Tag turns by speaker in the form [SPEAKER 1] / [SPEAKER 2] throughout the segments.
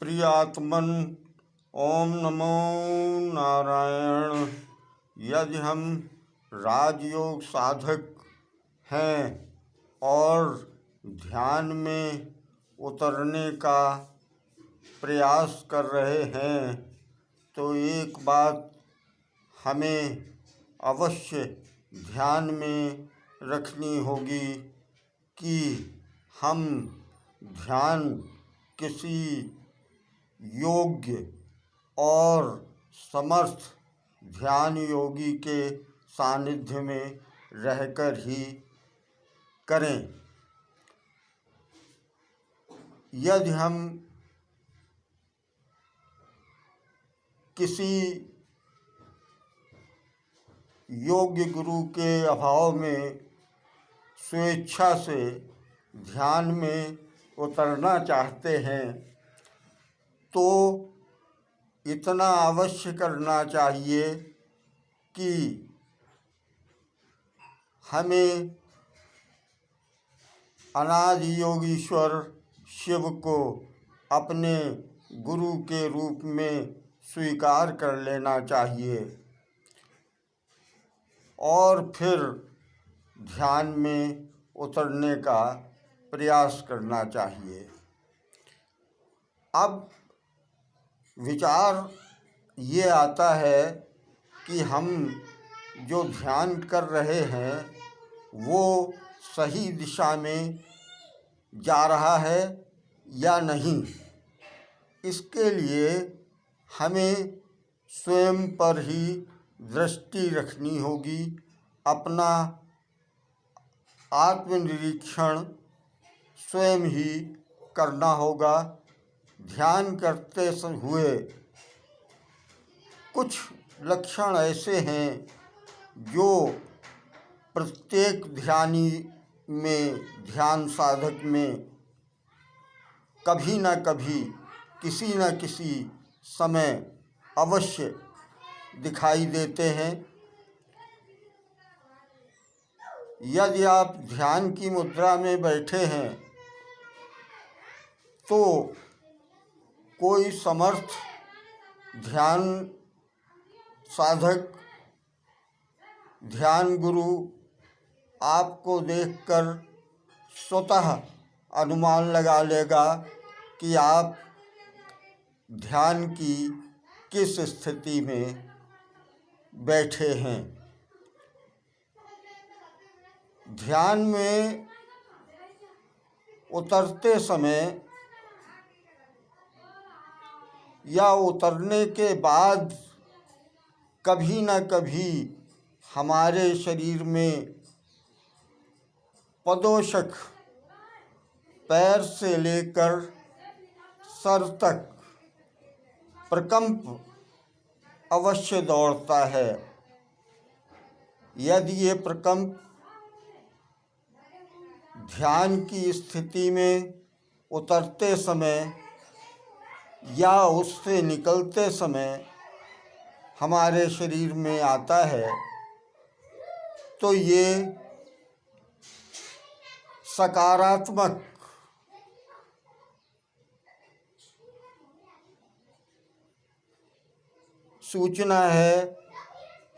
[SPEAKER 1] प्रियात्मन। ओम नमो नारायण। यदि हम राजयोग साधक हैं और ध्यान में उतरने का प्रयास कर रहे हैं तो एक बात हमें अवश्य ध्यान में रखनी होगी कि हम ध्यान किसी योग्य और समर्थ ध्यान योगी के सानिध्य में रहकर ही करें। यदि हम किसी योग्य गुरु के अभाव में स्वेच्छा से ध्यान में उतरना चाहते हैं तो इतना अवश्य करना चाहिए कि हमें अनादि योगीश्वर शिव को अपने गुरु के रूप में स्वीकार कर लेना चाहिए और फिर ध्यान में उतरने का प्रयास करना चाहिए। अब विचार ये आता है कि हम जो ध्यान कर रहे हैं वो सही दिशा में जा रहा है या नहीं। इसके लिए हमें स्वयं पर ही दृष्टि रखनी होगी, अपना आत्मनिरीक्षण स्वयं ही करना होगा। ध्यान करते हुए कुछ लक्षण ऐसे हैं जो प्रत्येक ध्यानी में, ध्यान साधक में कभी न कभी, किसी न किसी समय अवश्य दिखाई देते हैं। यदि आप ध्यान की मुद्रा में बैठे हैं तो कोई समर्थ ध्यान साधक, ध्यान गुरु आपको देखकर स्वतः अनुमान लगा लेगा कि आप ध्यान की किस स्थिति में बैठे हैं। ध्यान में उतरते समय या उतरने के बाद कभी न कभी हमारे शरीर में पदोशक, पैर से लेकर सर तक प्रकंप अवश्य दौड़ता है। यदि ये प्रकंप ध्यान की स्थिति में उतरते समय या उससे निकलते समय हमारे शरीर में आता है तो ये सकारात्मक सूचना है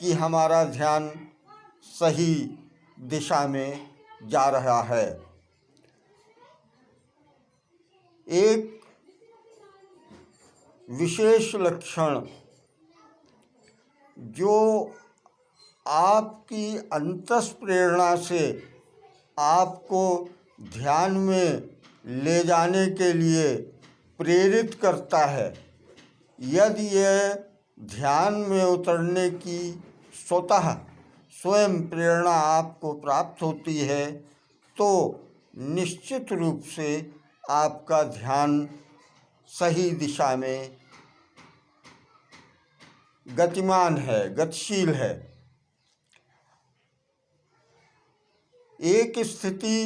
[SPEAKER 1] कि हमारा ध्यान सही दिशा में जा रहा है। एक विशेष लक्षण जो आपकी अंतस्प्रेरणा से आपको ध्यान में ले जाने के लिए प्रेरित करता है, यदि यह ध्यान में उतरने की स्वयं प्रेरणा आपको प्राप्त होती है तो निश्चित रूप से आपका ध्यान सही दिशा में गतिमान है, गतिशील है। एक स्थिति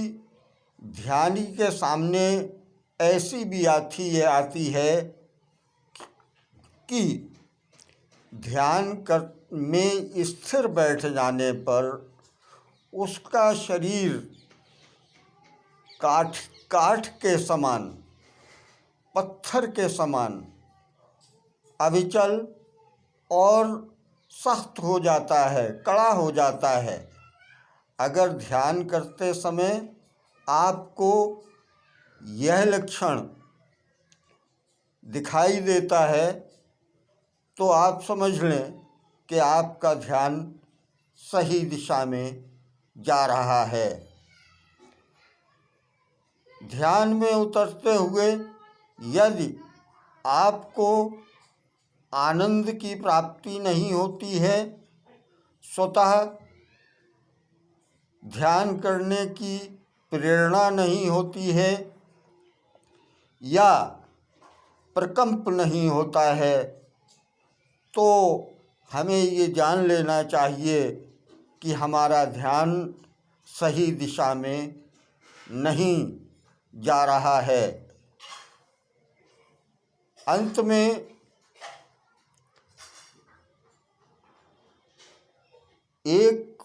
[SPEAKER 1] ध्यानी के सामने ऐसी भी आती है कि ध्यान में स्थिर बैठ जाने पर उसका शरीर काठ के समान पत्थर के समान अविचल और सख्त हो जाता है, कड़ा हो जाता है। अगर ध्यान करते समय आपको यह लक्षण दिखाई देता है तो आप समझ लें कि आपका ध्यान सही दिशा में जा रहा है। ध्यान में उतरते हुए यदि आपको आनंद की प्राप्ति नहीं होती है, स्वतः ध्यान करने की प्रेरणा नहीं होती है या प्रकंप नहीं होता है, तो हमें ये जान लेना चाहिए कि हमारा ध्यान सही दिशा में नहीं जा रहा है। अंत में एक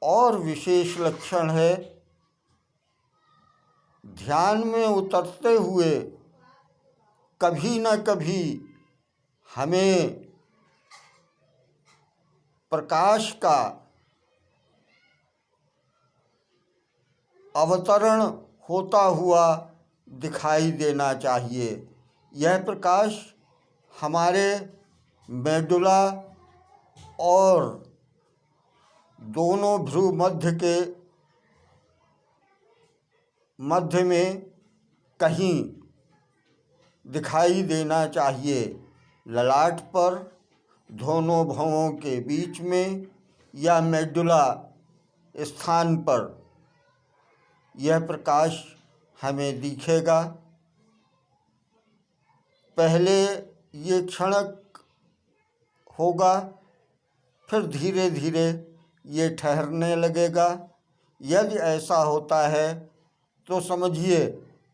[SPEAKER 1] और विशेष लक्षण है, ध्यान में उतरते हुए कभी न कभी हमें प्रकाश का अवतरण होता हुआ दिखाई देना चाहिए। यह प्रकाश हमारे मेडुला और दोनों भ्रू मध्य में कहीं दिखाई देना चाहिए। ललाट पर, दोनों भौहों के बीच में या मेडुला स्थान पर यह प्रकाश हमें दिखेगा। पहले ये क्षणिक होगा, फिर धीरे धीरे ये ठहरने लगेगा। यदि ऐसा होता है तो समझिए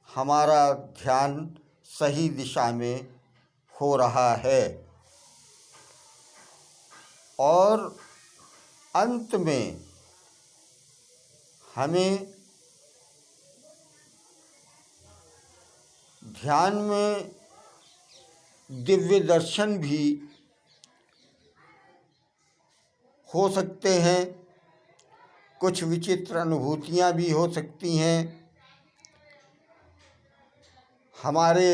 [SPEAKER 1] हमारा ध्यान सही दिशा में हो रहा है। और अंत में हमें ध्यान में दिव्य दर्शन भी हो सकते हैं, कुछ विचित्र अनुभूतियाँ भी हो सकती हैं। हमारे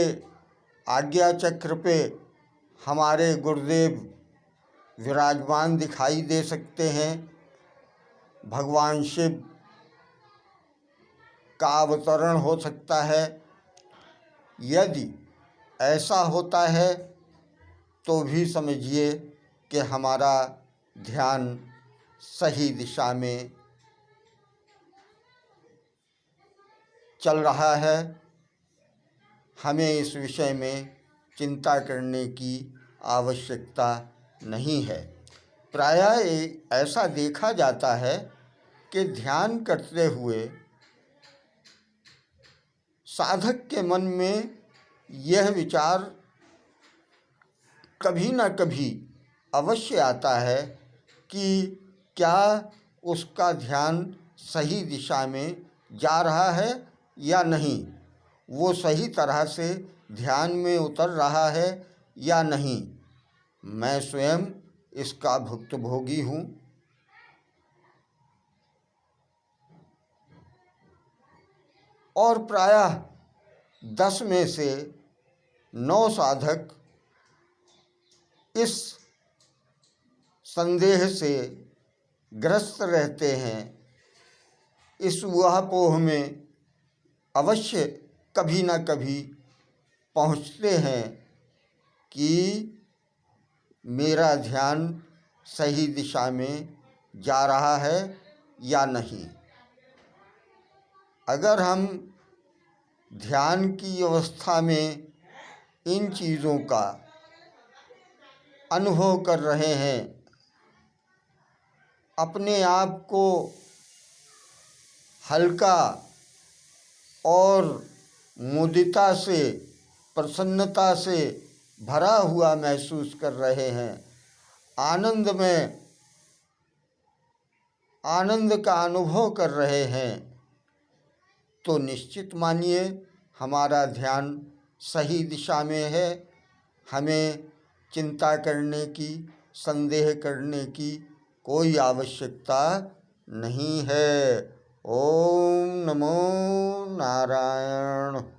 [SPEAKER 1] आज्ञा चक्र पे हमारे गुरुदेव विराजमान दिखाई दे सकते हैं। भगवान शिव का अवतरण हो सकता है। यदि ऐसा होता है तो भी समझिए कि हमारा ध्यान सही दिशा में चल रहा है। हमें इस विषय में चिंता करने की आवश्यकता नहीं है। प्रायः ऐसा देखा जाता है कि ध्यान करते हुए साधक के मन में यह विचार कभी न कभी अवश्य आता है कि क्या उसका ध्यान सही दिशा में जा रहा है या नहीं, वो सही तरह से ध्यान में उतर रहा है या नहीं। मैं स्वयं इसका भुक्तभोगी हूँ। और प्रायः 10 में से 9 साधक इस संदेह से ग्रस्त रहते हैं, इस ऊहापोह में अवश्य कभी न कभी पहुँचते हैं कि मेरा ध्यान सही दिशा में जा रहा है या नहीं। अगर हम ध्यान की अवस्था में इन चीज़ों का अनुभव कर रहे हैं, अपने आप को हल्का और मुदिता से, प्रसन्नता से भरा हुआ महसूस कर रहे हैं, आनंद का अनुभव कर रहे हैं, तो निश्चित मानिए हमारा ध्यान सही दिशा में है। हमें चिंता करने की, संदेह करने की कोई आवश्यकता नहीं है। ओम नमो नारायण।